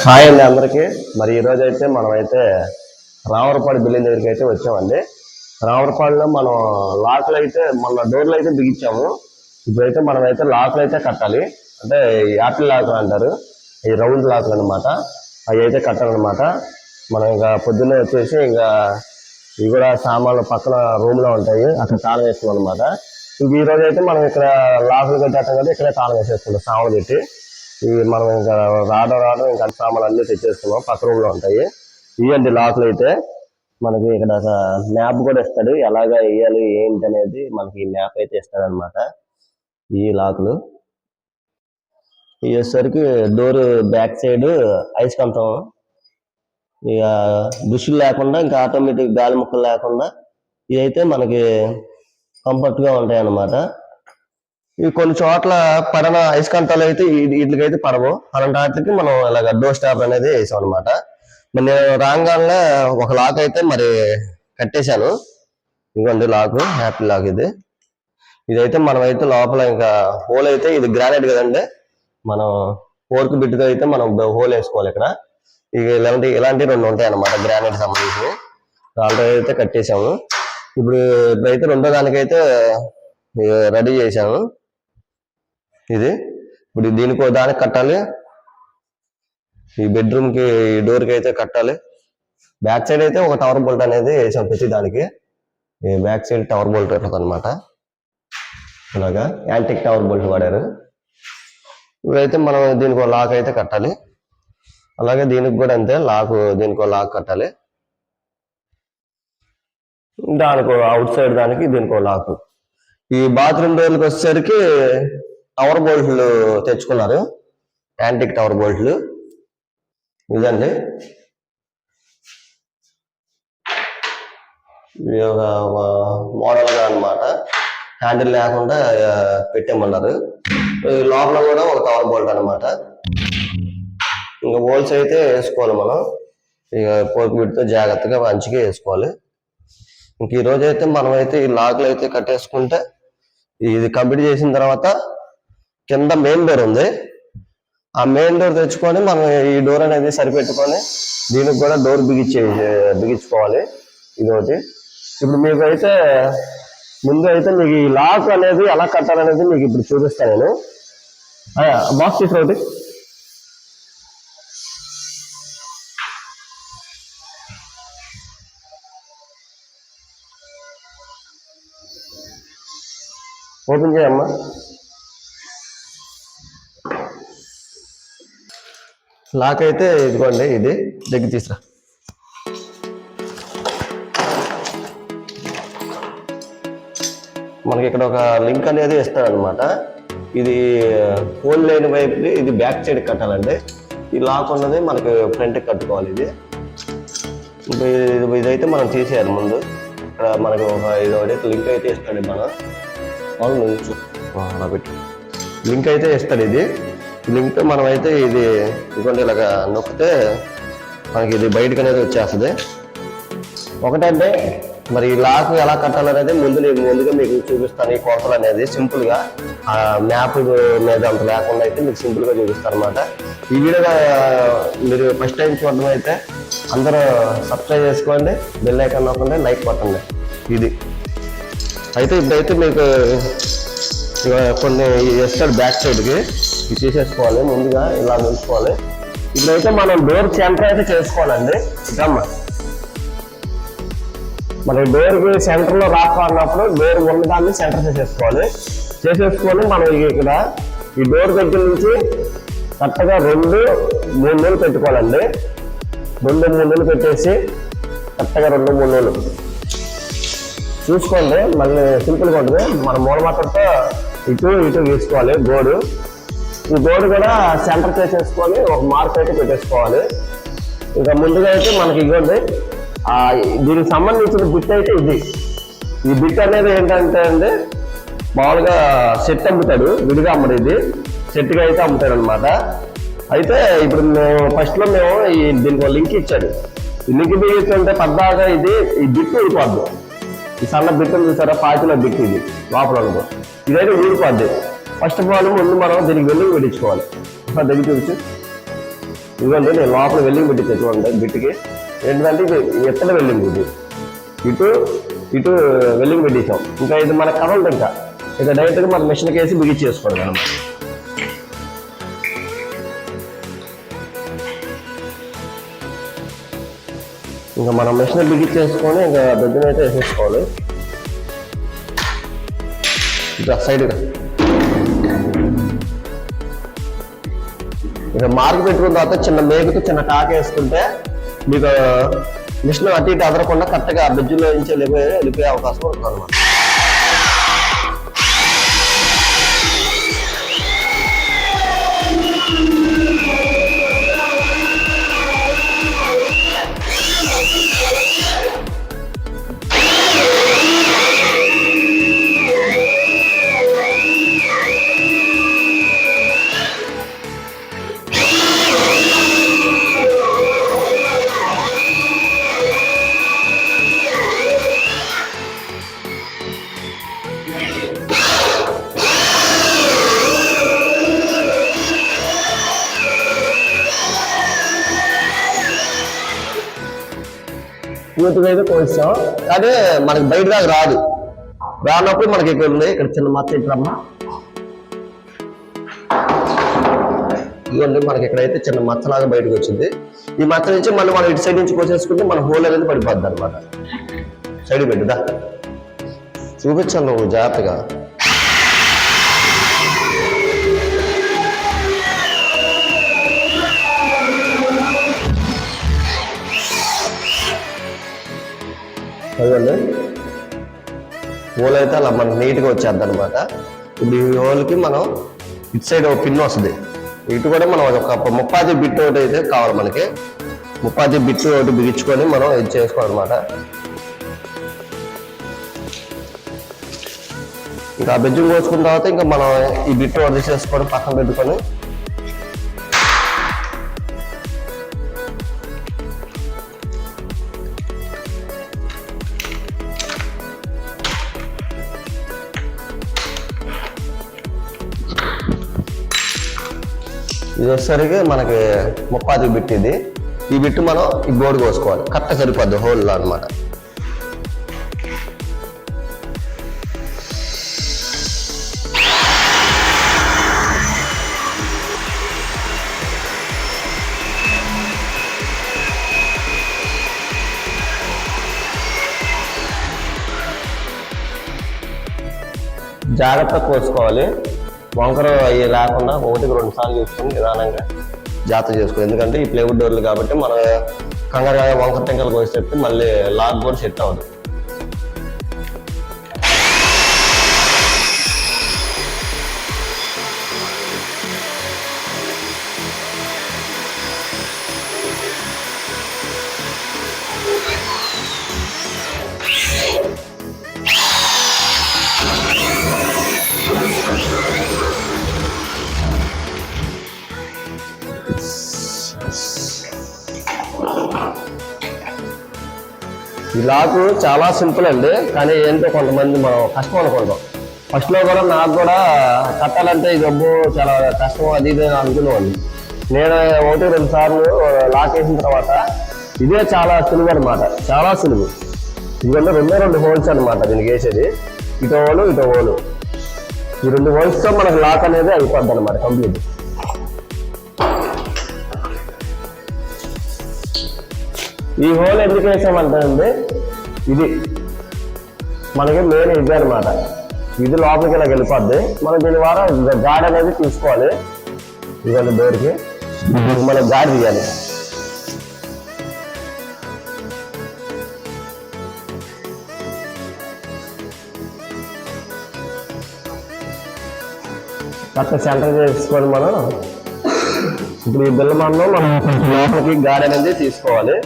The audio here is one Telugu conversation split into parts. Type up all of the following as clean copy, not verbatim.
హాయ్ అండి అందరికీ. మరి ఈరోజు అయితే మనమైతే రామరపాడు బిల్డింగ్ దగ్గరికి అయితే వచ్చామండి. రామరపాడులో మనం లాక్లు అయితే మన డోర్లు అయితే బిగించాము. ఇప్పుడైతే మనమైతే లాక్లు అయితే కట్టాలి. అంటే యాపిల్ లాక్లు అంటారు, ఈ రౌండ్ లాక్లు అనమాట. అవి అయితే కట్టాలన్నమాట. మనం ఇంకా పొద్దున్నే వచ్చేసి ఇంకా ఇవి కూడా సామాన్లు పక్కన రూమ్లో ఉంటాయి, అక్కడ తాళం వేస్తాం అనమాట. ఇంక ఈ రోజు అయితే మనం ఇక్కడ లాక్లు కట్టేస్తాం కదా, ఇక్కడే తాళం వేసేసుకుంటాం సామాన్లు పెట్టి. ఇవి మనం ఇంకా రావడం ఇంకా సామాన్లు అన్నీ తెచ్చేసుకున్నాం, పక్క రూమ్లో ఉంటాయి. ఇవ్వండి లాక్లు అయితే. మనకి ఇక్కడ ఒక మ్యాప్ కూడా ఇస్తాడు, ఎలాగ వేయాలి ఏంటి అనేది మనకి ఈ మ్యాప్ అయితే ఇస్తాడు అనమాట. ఈ లాక్లు ఇవేసరికి డోర్ బ్యాక్ సైడ్ ఐస్ కంతం, ఇక బుషులు లేకుండా ఇంకా ఆటోమేటిక్ గాలి ముక్కలు లేకుండా ఇవైతే మనకి కంఫర్ట్గా ఉంటాయి అన్నమాట. ఇవి కొన్ని చోట్ల పడిన అయస్కాంతాలు అయితే వీటికైతే పడవు. అలాంటి వాటికి మనం ఇలాగ డోర్ స్టాప్ అనేది వేసాం అనమాట. మరి నేను రాగానే ఒక లాక్ అయితే మరి కట్టేశాను. ఇదిగోండి లాక్, హ్యాపీ లాక్ ఇది. ఇదైతే మనం అయితే లోపల ఇంకా హోల్ అయితే, ఇది గ్రానైట్ కదండి, మనం ఫోర్క్ బిట్గా అయితే మనం హోల్ వేసుకోవాలి ఇక్కడ. ఇక ఇలాంటి రెండు ఉంటాయి అన్నమాట గ్రానైట్ సంబంధించి. ఆల్రెడీ అయితే కట్టేశాము. ఇప్పుడైతే రెండో దానికైతే రెడీ చేశాము. ఇది ఇప్పుడు దీనికో దానికి కట్టాలి, ఈ బెడ్రూమ్కి ఈ డోర్కి అయితే కట్టాలి. బ్యాక్ సైడ్ అయితే ఒక టవర్ బోల్ట్ అనేది వేసాం ప్రతి దానికి. ఈ బ్యాక్ సైడ్ టవర్ బోల్ట్ అనమాట, ఇలాగా యాంటిక్ టవర్ బోల్ట్ వాడారు. ఇప్పుడైతే మనం దీనికో లాక్ అయితే కట్టాలి. అలాగే దీనికి కూడా అంతే, దీనికో లాక్ కట్టాలి. దానికో అవుట్ సైడ్ దానికి దీనికో లాక్. ఈ బాత్రూమ్ డోర్లకు వచ్చేసరికి టవర్ బోల్ట్లు తెచ్చుకున్నారు, యాంటిక్ టవర్ బోల్ట్లు. ఇదండి, ఇది ఒక మోడల్గా అనమాట. హ్యాండిల్ లేకుండా పెట్టేమన్నారు. లోపల కూడా ఒక టవర్ బోల్ట్ అనమాట. ఇంకా హోల్స్ అయితే వేసుకోవాలి మనం, ఇక పోర్క్ బిట్తో జాగ్రత్తగా మంచిగా వేసుకోవాలి. ఇంక ఈ రోజు అయితే మనమైతే ఈ లాక్లు అయితే కట్టేసుకుంటే, ఇది కంప్లీట్ చేసిన తర్వాత కింద మెయిన్ డోర్ ఉంది, ఆ మెయిన్ డోర్ తెచ్చుకొని మనం ఈ డోర్ అనేది సరిపెట్టుకొని దీనికి కూడా డోర్ బిగించుకోవాలి. ఇదొకటి. ఇప్పుడు మీకు అయితే ముందు అయితే మీకు ఈ లాక్ అనేది ఎలా కట్టాలనేది మీకు ఇప్పుడు చూపిస్తాను నేను. బాక్స్ తీసుకో ఒకటి. ఓపెన్ చేయమ్మా. లాక్ అయితే ఇదిగోండి, ఇది దగ్గర తీసురా. మనకి ఇక్కడ ఒక లింక్ అనేది ఇస్తాడనమాట. ఇది ఫోన్ లేని వైపు ఇది బ్యాక్ సైడ్ కట్టాలండి. ఈ లాక్ ఉన్నది మనకి ఫ్రంట్కి కట్టుకోవాలి. ఇదైతే మనం తీసేయాలి ముందు. ఇక్కడ మనకి ఒక ఇదొకటి లింక్ అయితే ఇస్తాడు, మనం అలా పెట్టి లింక్ అయితే ఇస్తాడు. ఇది లింక్ మనం అయితే ఇది ఇదిగోండి ఇలాగా నొక్కితే మనకి ఇది బయటకు అనేది వచ్చేస్తుంది. ఒకటంటే మరి ఈ లాక్ ఎలా కట్టాలనేది ముందుగా మీకు చూపిస్తాను. ఈ కొలతలు అనేది సింపుల్గా మ్యాప్ మీద అంత లేకుండా అయితే మీకు సింపుల్గా చూపిస్తాను అనమాట. ఈ వీడియోగా మీరు ఫస్ట్ టైం చూడడం అయితే అందరూ సబ్స్క్రైబ్ చేసుకోండి, బెల్ ఐకాన్ నొక్కండి, లైక్ కొట్టండి. ఇది అయితే ఇప్పుడైతే మీకు కొన్ని ఇస్తాడు బ్యాక్ సైడ్కి, ఇది తీసేసుకోవాలి. ముందుగా ఇలా ఉంచుకోవాలి. ఇప్పుడైతే మనం డోర్ సెంటర్ అయితే చేసుకోవాలండి. ఇదమ్మా, మన డోర్కి సెంటర్లో రావాలన్నప్పుడు డోర్ ఉన్నదాన్ని సెంటర్ చేసేసుకొని మనం ఇక్కడ ఈ డోర్ దగ్గర నుంచి కరెక్ట్గా 2-3 నెలలు పెట్టుకోవాలండి. 2-3 నెలలు పెట్టేసి కరెక్ట్గా 2-3 నెలలు చూసుకోండి. మళ్ళీ సింపుల్గా ఉంటుంది. మన మూలమాత్రతో ఇటు గీసుకోవాలి గోడు. ఈ గోడు కూడా సెంటర్ చేసేసుకొని ఒక మార్క్ అయితే పెట్టేసుకోవాలి. ఇంకా ముందుగా అయితే మనకి ఇవ్వండి, దీనికి సంబంధించిన బిట్ అయితే ఇది. ఈ బిట్ అనేది ఏంటంటే అండి, మామూలుగా సెట్ అమ్ముతాడు, విడిగా అమ్మడు. ఇది సెట్గా అయితే అమ్ముతాడు అనమాట. అయితే ఇప్పుడు ఫస్ట్లో మేము దీనికి లింక్ ఇచ్చాడు. ఈ లింక్ బిగించుకుంటే పద్దాగా ఈ బిట్ ఊడిపోద్దు. ఈ సన్న బిట్టులు చూసారా, పాతిలో బిట్ ఇది లోపల ఇదైతే ఊడిపోద్ది. ఫస్ట్ ఆఫ్ ఆల్ ముందు మనం దీనికి వెల్డింగ్ పెట్టించుకోవాలి. దగ్గర చూపించు. ఇదిగోండి నేను లోపల వెల్డింగ్ పెట్టించి చూడండి బిట్టుకి ఏంటంటే ఇది ఎత్తల వెల్డింగ్ ఇది ఇటు ఇటు వెల్డింగ్ పెట్టించాం. ఇంకా ఇది మనకు కదలదు, ఇంకా డైరెక్ట్గా మన మిషన్కి వేసి బిగించేసుకోవడం అనమాట. ఇంకా మనం మిషన్ బిగించేసుకొని ఇంకా బెడ్ని అయితే వేసేసుకోవాలి. ఇంకా సైడ్గా ఇక మార్క్ పెట్టుకున్న తర్వాత చిన్న మేకుతో చిన్న టాక్ వేసుకుంటే మీకు మిషన్ అటు ఇటు అదరకుండా కరెక్ట్గా బెడ్జులో నుంచి వెళ్ళిపోయే అవకాశం ఉంటుంది అనమాట. పూర్తిగా అయితే కోస్తాం, కానీ మనకి బయట దాకా రాదు. రానప్పుడు మనకి ఇక్కడ ఉంది, ఇక్కడ చిన్న మచ్చ ఇట్లమ్మా ఇవ్వండి. మనకి ఇక్కడైతే చిన్న మచ్చలాగా బయటకు వచ్చింది. ఈ మచ్చ నుంచి మళ్ళీ మనం ఇటు సైడ్ నుంచి కోసేసుకుంటే మన హోల్ అనేది పడిపోద్ది అనమాట. సైడ్ పెట్టుదా చూపించాను నువ్వు జాగ్రత్తగా. అదండి హోల్ అయితే అలా మనకు నీట్గా వచ్చేద్ది అనమాట. ఇప్పుడు ఈ హోల్కి మనం ఇటు సైడ్ ఒక పిన్ వస్తుంది, ఇటు కూడా మనం ఒక ముప్పాది బిట్ ఒకటి అయితే కావాలి మనకి. ముప్పాది బిట్ ఒకటి బిగించుకొని మనం ఇది చేసుకోవాలన్నమాట. ఇంకా బెజ్జం కోసుకున్న తర్వాత ఇంకా మనం ఈ బిట్ ఒకటి చేసుకొని పక్కన పెట్టుకొని ఇది వచ్చేసరికి మనకి ముప్పాది బిట్ ఇది. ఈ బిట్టు మనం ఈ బోర్డు కోసుకోవాలి, కరెక్ట్ సరిపోద్ది హోల్లో అనమాట. జాగ్రత్తగా కోసుకోవాలి, వంకర అవి లేకుండా 1-2 సార్లు చూసుకొని నిదానంగా జాగ్రత్త చేసుకోవాలి. ఎందుకంటే ఈ ప్లేవుడ్ డోర్లు కాబట్టి మనం కంగారుగా వంకర టెంకలు కోసి చెప్తే మళ్ళీ లాక్ కూడా సెట్ అవ్వదు. ఈ లాకు చాలా సింపుల్ అండి, కానీ ఏంటో కొంతమంది మనం కష్టం అనుకుంటాం. ఫస్ట్లో కూడా నాకు కూడా కట్టాలంటే ఈ జబ్బు చాలా కష్టం అది ఇది అనుకునేవాడిని. నేను 1-2 సార్లు లాక్ వేసిన తర్వాత ఇదే చాలా సులువు అనమాట, చాలా సులువు. ఇవన్నీ 2 హోల్స్ అనమాట దీనికి వేసేది, ఇటు హోలు ఇటు హోలు. ఈ 2 హోల్స్తో మనకు లాక్ అనేది అయిపోద్ది అనమాట కంప్లీట్. ఈ హోల్ ఎందుకు వేసామంటే ఇది మనకి మెయిన్ ఇది అనమాట. ఇది లోపలికి ఇలా వెళ్ళిపోద్ది. మనం దీని ద్వారా గాడి అనేది తీసుకోవాలి. ఇవన్నీ డోర్కి మనం గాడి తీయాలి. కరెక్ట్ సెంటర్ చేసుకొని మనం ఇప్పుడు ఈ బిల్ల మనం లోపలికి గాడి అనేది తీసుకోవాలి.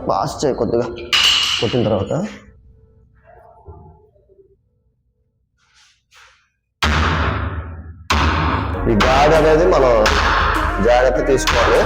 పాస్ చేయి కొద్దిగా, కొట్టిన తర్వాత ఈ గాడి అనేది మనం జాగ్రత్త తీసుకోవాలి.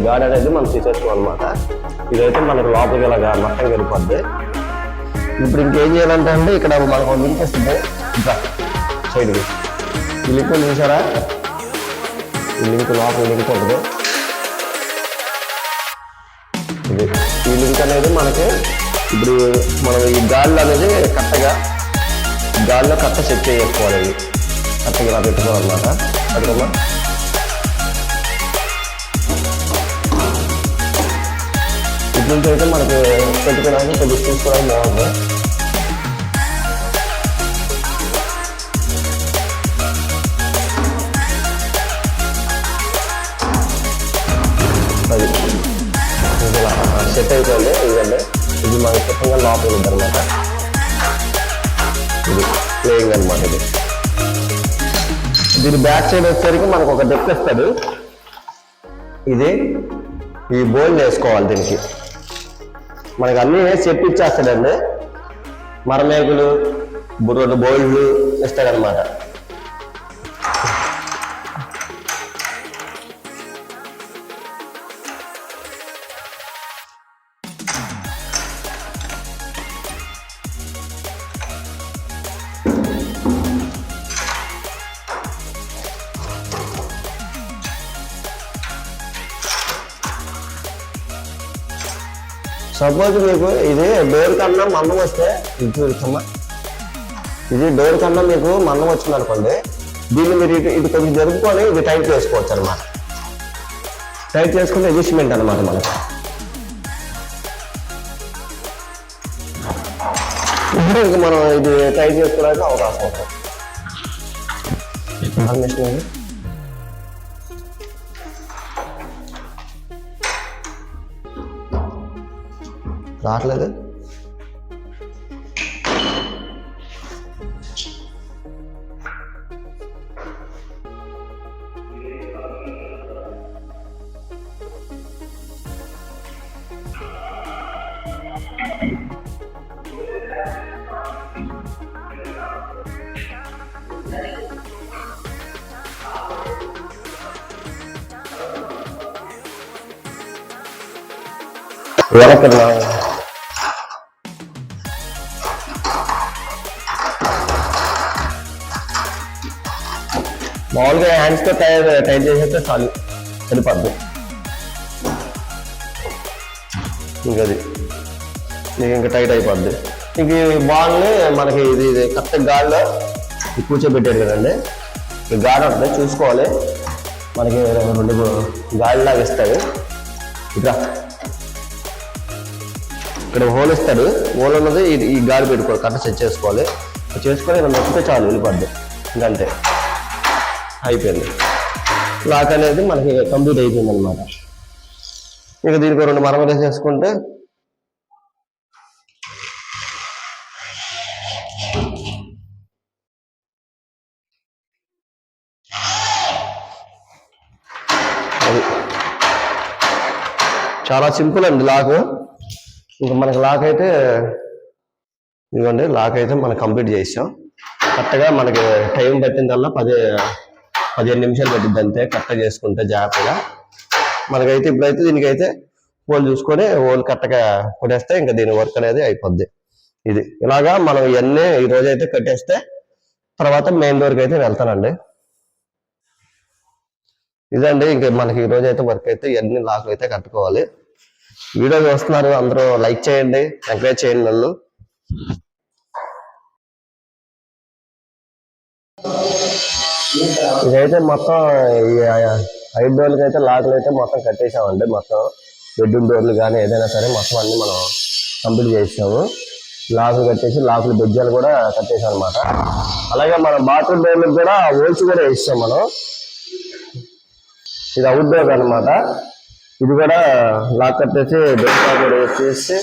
గాడ్ అనేది మనం తీసేసుకోవాలి అనమాట. ఇదైతే మనకు లోపలికి ఇలాగా మొత్తం వెళ్ళిపోద్ది. ఇప్పుడు ఇంకేం చేయాలంటే అండి, ఇక్కడ మనకు లింక్ ఇస్తుంది ఇంకా సైడ్కి. ఈ లింక్ చూసారా, ఈ లింక్ లోపల లింక్ ఉంటుంది. ఇది ఈ లింక్ అనేది మనకి ఇప్పుడు మనం ఈ గాల్లో అనేది గాల్లో కట్ట సెట్ చేసుకోవాలి. ఇది కట్టగా ఇలా పెట్టుకోవాలన్నమాట. అదిగమ్మా ఇటు నుంచి అయితే మనకి పెట్టుకోవడానికి కొద్దిగా చూసుకోవడానికి బాగుంది. అది ఇలా సెట్ అయిపోయింది. ఇదండి ఇది మనకి చెప్పంగా లోపల ఉంది అనమాట. ఇది ప్లేయింగ్ అనమాట. ఇది దీని బ్యాక్ సైడ్ వచ్చేసరికి మనకు ఒక డెప్ ఇస్తాడు. ఇది ఈ బోల్డ్ వేసుకోవాలి. దీనికి మనకి అన్నీ సెట్ ఇచ్చేస్తాడండి. మరమేకులు 2 బోల్డ్లు ఇస్తాడనమాట. సపోజ్ మీకు ఇది డోర్ కన్నా మందం వస్తే, ఇది చూడమ్మా, ఇది డోర్ కన్నా మీకు మందం వచ్చింది అనుకోండి, దీన్ని మీరు ఇది కొంచెం జరుపుకొని ఇది టైట్ చేసుకోవచ్చు అనమాట. టైట్ చేసుకుంటే అడ్జస్ట్మెంట్ అనమాట మనకి. ఇప్పుడు ఇంక మనం ఇది టైట్ చేసుకోవడానికి అవకాశం ఉంటుంది. రావట్లేదు. వెనకన్నా మామూలుగా హ్యాండ్స్తో టైట్ చేసేస్తే చాలు, సరిపోద్ది. ఇంకది మీకు ఇంకా టైట్ అయిపోద్ది. ఇంక ఈ బాల్ని మనకి ఇది కరెక్ట్ గాల్లో కూర్చోబెట్టాడు కదండి. ఈ గాలి ఉంటుంది చూసుకోవాలి. మనకి 2 గాలి లాగా ఇస్తాడు. ఇక్కడ హోల్ ఇస్తాడు. హోల్ ఉన్నది ఈ గాలి పెట్టుకోవాలి. కరెక్ట్ సెట్ చేసుకోవాలి. చేసుకొని ఇలా నొక్కితే చాలు, వెళ్ళిపోద్ది. ఇంకంతే, అయిపోయింది. లాక్ అనేది మనకి కంప్లీట్ అయిపోయింది అనమాట. ఇక దీనికి 2 మరమలు వేసేసుకుంటే చాలా సింపుల్ అండి లాక్. ఇంకా మనకి లాక్ అయితే ఇదిగోండి, లాక్ అయితే మనం కంప్లీట్ చేసాం. కరెక్ట్గా మనకి టైం పట్టిందల్లా 15 నిమిషాలు పట్టింది అంతే. కరెక్ట్గా చేసుకుంటే జాగ్రత్తగా మనకైతే ఇప్పుడైతే దీనికైతే హోల్ చూసుకొని హోల్ కరెక్ట్గా కొట్టేస్తే ఇంకా దీని వర్క్ అనేది అయిపోద్ది. ఇది ఇలాగా మనం ఇవన్నీ ఈ రోజు అయితే కట్టేస్తే తర్వాత మెయిన్ డోర్కి అయితే వెళ్తానండి. ఇదండి ఇంకా మనకి ఈ రోజు అయితే వర్క్ అయితే ఇవన్నీ లాక్లు అయితే కట్టుకోవాలి. వీడియో చూస్తున్నారు అందరూ లైక్ చేయండి, ఎంకరేజ్ చేయండి నన్ను. ఇదైతే మొత్తం ఈ 5 డోర్లకి అయితే లాక్లు అయితే మొత్తం కట్టేసామండి. మొత్తం బెడ్రూమ్ డోర్లు కానీ ఏదైనా సరే మొత్తం అన్ని మనం కంప్లీట్ చేసాము. లాకులు కట్టేసి లాకులు బెజ్జాలు కూడా కట్టేసాం అనమాట. అలాగే మనం బాత్రూమ్ డోర్లకు కూడా హోల్స్ కూడా వేసాం మనం. ఇది అవుట్ డోర్ అనమాట. ఇది కూడా లాక్ కట్టేసి డోర్ కూడా వేసేసి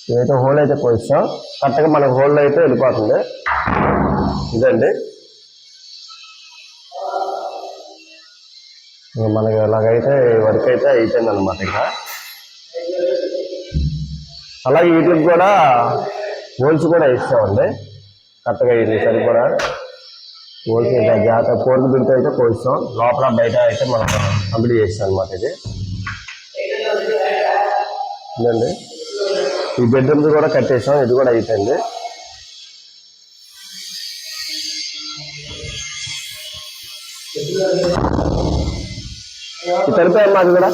ఇదైతే హోల్ అయితే పోయిస్తాం. కరెక్ట్గా మనకు హోల్ అయితే వెళ్ళిపోతుంది. ఇదండి మనకి అలాగైతే వర్క్ అయితే అయిపోయింది అనమాట. ఇంకా అలాగే వీటికి కూడా హోల్స్ కూడా ఇస్తామండి. కరెక్ట్గా ఇది సరిపడా హోల్స్ జాగ్రత్త 4 బిడ్తో అయితే పోయిస్తాం. లోపల బయట అయితే మనం కంప్లీట్ చేస్తాం అనమాట. ఇది ఇదండి ఈ బెడ్రూమ్స్ కూడా కట్టేసాం, ఇది కూడా అయిపోయింది. సరిపోయాయి మాకు కూడా.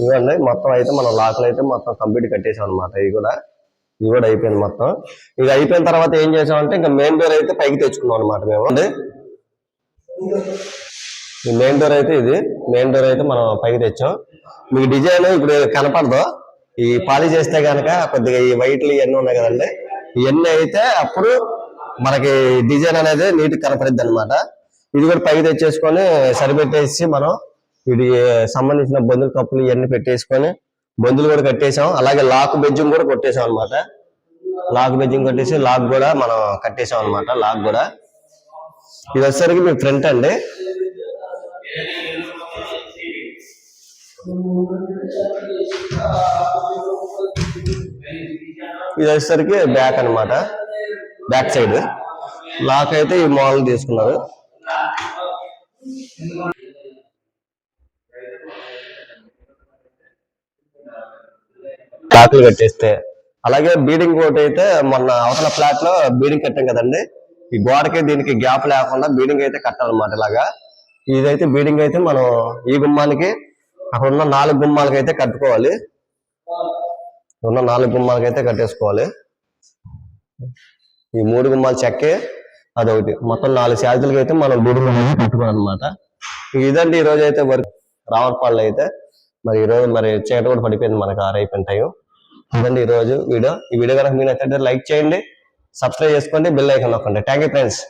ఇవ్వండి మొత్తం అయితే మనం లాక్లు అయితే మొత్తం కంప్లీట్ కట్టేసాం అనమాట. ఇది కూడా అయిపోయింది మొత్తం. ఇది అయిపోయిన తర్వాత ఏం చేసామంటే ఇంకా మెయిన్ డోర్ అయితే పైకి తెచ్చుకున్నాం అనమాట మేము. ఈ మెయిన్ డోర్ అయితే మెయిన్ డోర్ అయితే మనం పైకి తెచ్చాం. మీకు డిజైన్ ఇప్పుడు కనపడదు, ఈ పాలిష్ చేస్తే కనుక కొద్దిగా ఈ వైట్లు ఇవన్నీ ఉన్నాయి కదండి, ఇవన్నీ అయితే అప్పుడు మనకి డిజైన్ అనేది నీట్ కనపడిద్ది అనమాట. ఇది కూడా పైకి తెచ్చేసుకొని సరిపెట్టేసి మనం ఇది సంబంధించిన బొందులు కప్పులు ఇవన్నీ పెట్టేసుకొని బొందులు కూడా కట్టేసాం. అలాగే లాక్ బెడ్జింగ్ కూడా కొట్టేసాం అనమాట. లాక్ బెడ్జింగ్ కొట్టేసి లాక్ కూడా మనం కట్టేసాం అనమాట. లాక్ కూడా ఇది వచ్చేసరికి మీ ఫ్రంట్ అండి. ఇది వచ్చేసరికి బ్యాక్ అనమాట, బ్యాక్ సైడ్ లాక్ అయితే ఈ మోడల్ తీసుకున్నారు. లాక్లు కట్టేస్తే అలాగే బీడింగ్ కోట్ అయితే మొన్న అవతల ఫ్లాట్ లో బీడింగ్ కట్టాం కదండి, ఈ గోడకి దీనికి గ్యాప్ లేకుండా బీడింగ్ అయితే కట్టాలన్నమాట. ఇలాగా ఇదైతే బీడింగ్ అయితే మనం ఈ గుమ్మానికి అక్కడ ఉన్న 4 గుమ్మాలకి అయితే కట్టుకోవాలి. ఉన్న 4 గుమ్మాలకి అయితే కట్టేసుకోవాలి. ఈ 3 గుమ్మాలు చెక్కే అదొకటి, మొత్తం 4 శాలరీలకి అయితే మనం బీడింగ్ అనేది కట్టుకోవాలన్నమాట. ఇదండి ఈ రోజు అయితే వర్క్ రావణపాళ్ళు అయితే. మరి ఈరోజు మరి చీకటి కూడా పడిపోయింది, మనకి 6 అయిపోయిన టైం. ఇదండి ఈరోజు వీడియో. ఈ వీడియో కనుక మీరు నచ్చితే లైక్ చేయండి, సబ్స్క్రైబ్ చేసుకోండి, బెల్ ఐకాన్ నొక్కండి. Thank you friends.